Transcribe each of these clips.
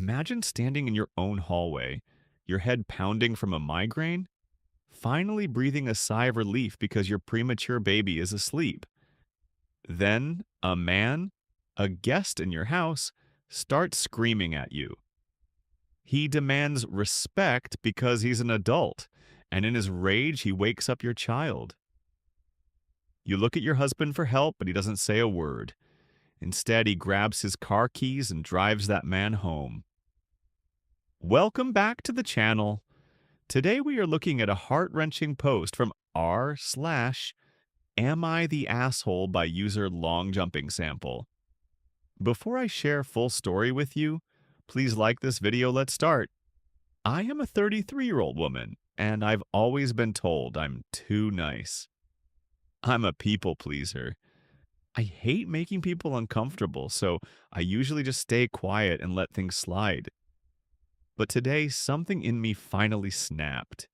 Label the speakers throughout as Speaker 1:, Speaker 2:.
Speaker 1: Imagine standing in your own hallway, your head pounding from a migraine, finally breathing a sigh of relief because your premature baby is asleep. Then a man, a guest in your house, starts screaming at you. He demands respect because he's an adult, and in his rage, he wakes up your child. You look at your husband for help, but he doesn't say a word. Instead, he grabs his car keys and drives that man home. Welcome back to the channel. Today we are looking at a heart-wrenching post from r slash am I the asshole by user long jumping sample. Before I share full story with you, please like this video. Let's start. I am a 33-year-old woman, and I've always been told I'm too nice. I'm a people pleaser. I hate making people uncomfortable, so I usually just stay quiet and let things slide. But today, something in me finally snapped.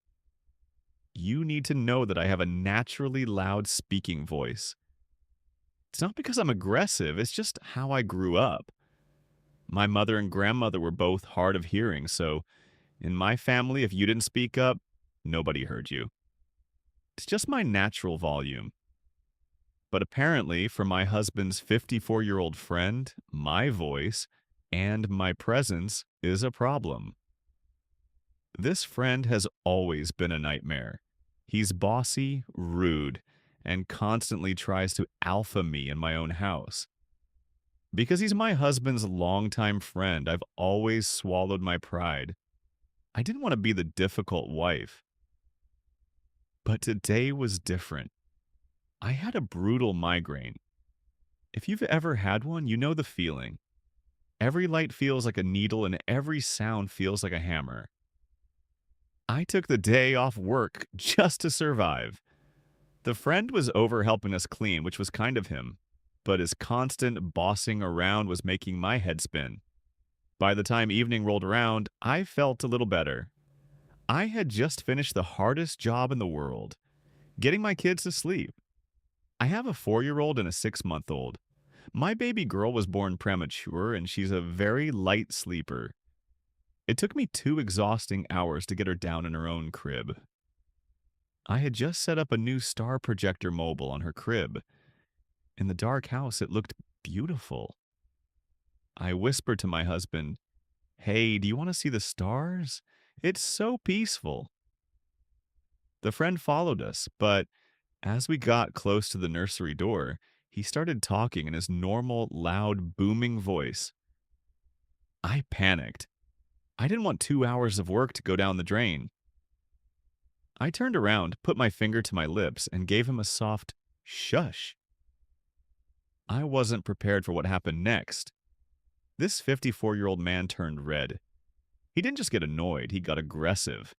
Speaker 1: You need to know that I have a naturally loud speaking voice. It's not because I'm aggressive, it's just how I grew up. My mother and grandmother were both hard of hearing, so in my family, if you didn't speak up, nobody heard you. It's just my natural volume. But apparently, for my husband's 54-year-old friend, my voice and my presence is a problem. This friend has always been a nightmare. He's bossy, rude, and constantly tries to alpha me in my own house. Because he's my husband's longtime friend, I've always swallowed my pride. I didn't want to be the difficult wife. But today was different. I had a brutal migraine. If you've ever had one, you know the feeling. Every light feels like a needle and every sound feels like a hammer. I took the day off work just to survive. The friend was over helping us clean, which was kind of him, but his constant bossing around was making my head spin. By the time evening rolled around, I felt a little better. I had just finished the hardest job in the world, getting my kids to sleep. I have a 4-year-old and a 6-month-old. My baby girl was born premature, and she's a very light sleeper. It took me 2 exhausting hours to get her down in her own crib. I had just set up a new star projector mobile on her crib. In the dark house, it looked beautiful. I whispered to my husband, "Hey, do you want to see the stars? It's so peaceful." The friend followed us, but as we got close to the nursery door, he started talking in his normal, loud, booming voice. I panicked. I didn't want 2 hours of work to go down the drain. I turned around, put my finger to my lips, and gave him a soft shush. I wasn't prepared for what happened next. This 54-year-old man turned red. He didn't just get annoyed, he got aggressive.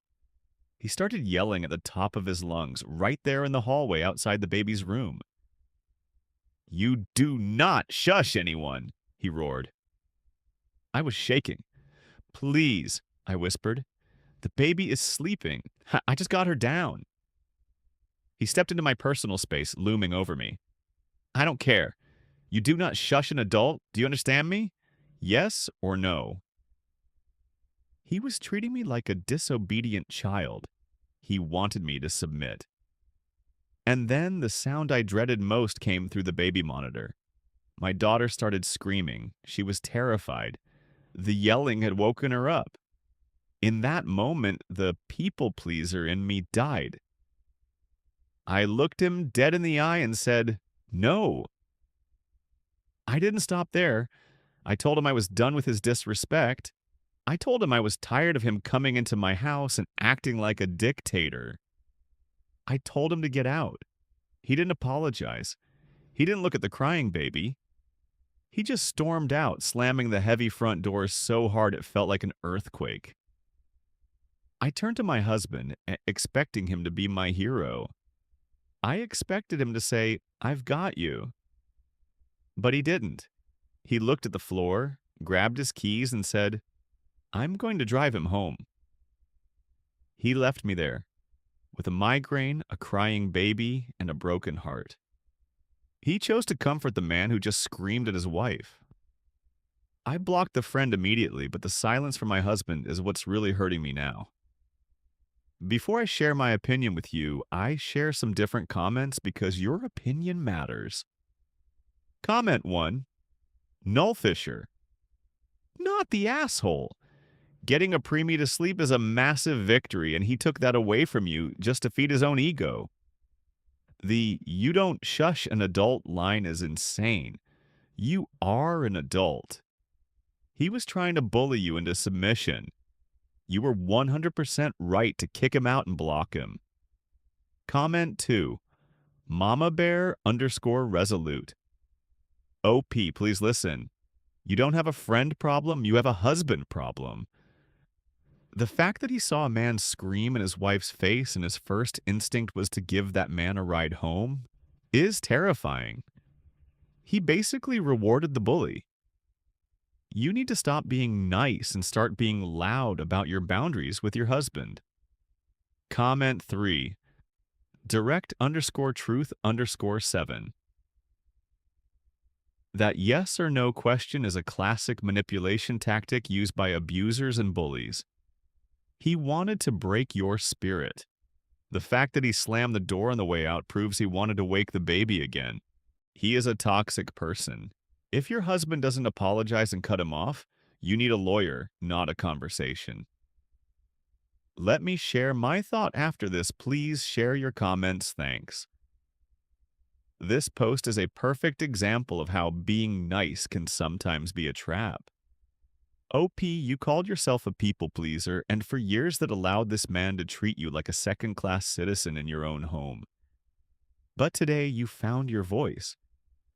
Speaker 1: He started yelling at the top of his lungs right there in the hallway outside the baby's room. "You do not shush anyone," he roared. I was shaking. "Please," I whispered. "The baby is sleeping. I just got her down." He stepped into my personal space, looming over me. "I don't care. You do not shush an adult. Do you understand me? Yes or no?" He was treating me like a disobedient child. He wanted me to submit. And then the sound I dreaded most came through the baby monitor. My daughter started screaming. She was terrified. The yelling had woken her up. In that moment, the people pleaser in me died. I looked him dead in the eye and said, "No." I didn't stop there. I told him I was done with his disrespect. I told him I was tired of him coming into my house and acting like a dictator. I told him to get out. He didn't apologize. He didn't look at the crying baby. He just stormed out, slamming the heavy front door so hard it felt like an earthquake. I turned to my husband, expecting him to be my hero. I expected him to say, "I've got you." But he didn't. He looked at the floor, grabbed his keys, and said, "I'm going to drive him home." He left me there, with a migraine, a crying baby, and a broken heart. He chose to comfort the man who just screamed at his wife. I blocked the friend immediately, but the silence from my husband is what's really hurting me now. Before I share my opinion with you, I share some different comments because your opinion matters. Comment 1. Nullfisher. Not the asshole. Getting a preemie to sleep is a massive victory, and he took that away from you just to feed his own ego. The "you don't shush an adult" line is insane. You are an adult. He was trying to bully you into submission. You were 100% right to kick him out and block him. Comment 2. Mama Bear _ resolute. OP, please listen. You don't have a friend problem, you have a husband problem. The fact that he saw a man scream in his wife's face and his first instinct was to give that man a ride home is terrifying. He basically rewarded the bully. You need to stop being nice and start being loud about your boundaries with your husband. Comment 3. Direct_truth_7. That yes or no question is a classic manipulation tactic used by abusers and bullies. He wanted to break your spirit. The fact that he slammed the door on the way out proves he wanted to wake the baby again. He is a toxic person. If your husband doesn't apologize and cut him off, you need a lawyer, not a conversation. Let me share my thought after this. Please share your comments. Thanks. This post is a perfect example of how being nice can sometimes be a trap. OP, you called yourself a people pleaser, and for years that allowed this man to treat you like a second-class citizen in your own home. But today you found your voice.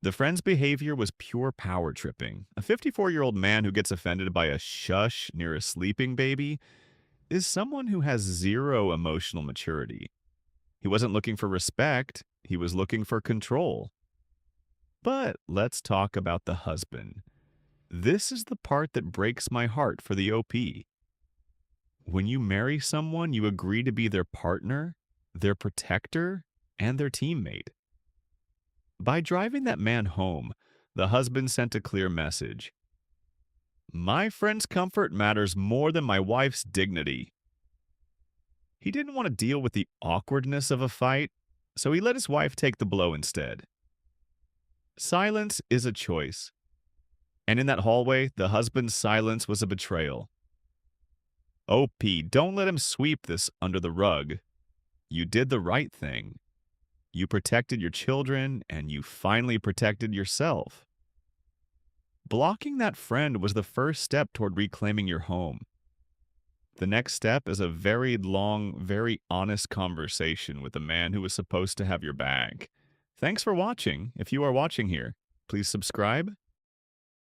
Speaker 1: The friend's behavior was pure power tripping. A 54-year-old man who gets offended by a shush near a sleeping baby is someone who has zero emotional maturity. He wasn't looking for respect, he was looking for control. But let's talk about the husband. This is the part that breaks my heart for the OP. When you marry someone, you agree to be their partner, their protector, and their teammate. By driving that man home, the husband sent a clear message. My friend's comfort matters more than my wife's dignity. He didn't want to deal with the awkwardness of a fight, so he let his wife take the blow instead. Silence is a choice. And in that hallway, the husband's silence was a betrayal. OP, don't let him sweep this under the rug. You did the right thing. You protected your children, and you finally protected yourself. Blocking that friend was the first step toward reclaiming your home. The next step is a very long, very honest conversation with the man who was supposed to have your back. Thanks for watching. If you are watching here, please subscribe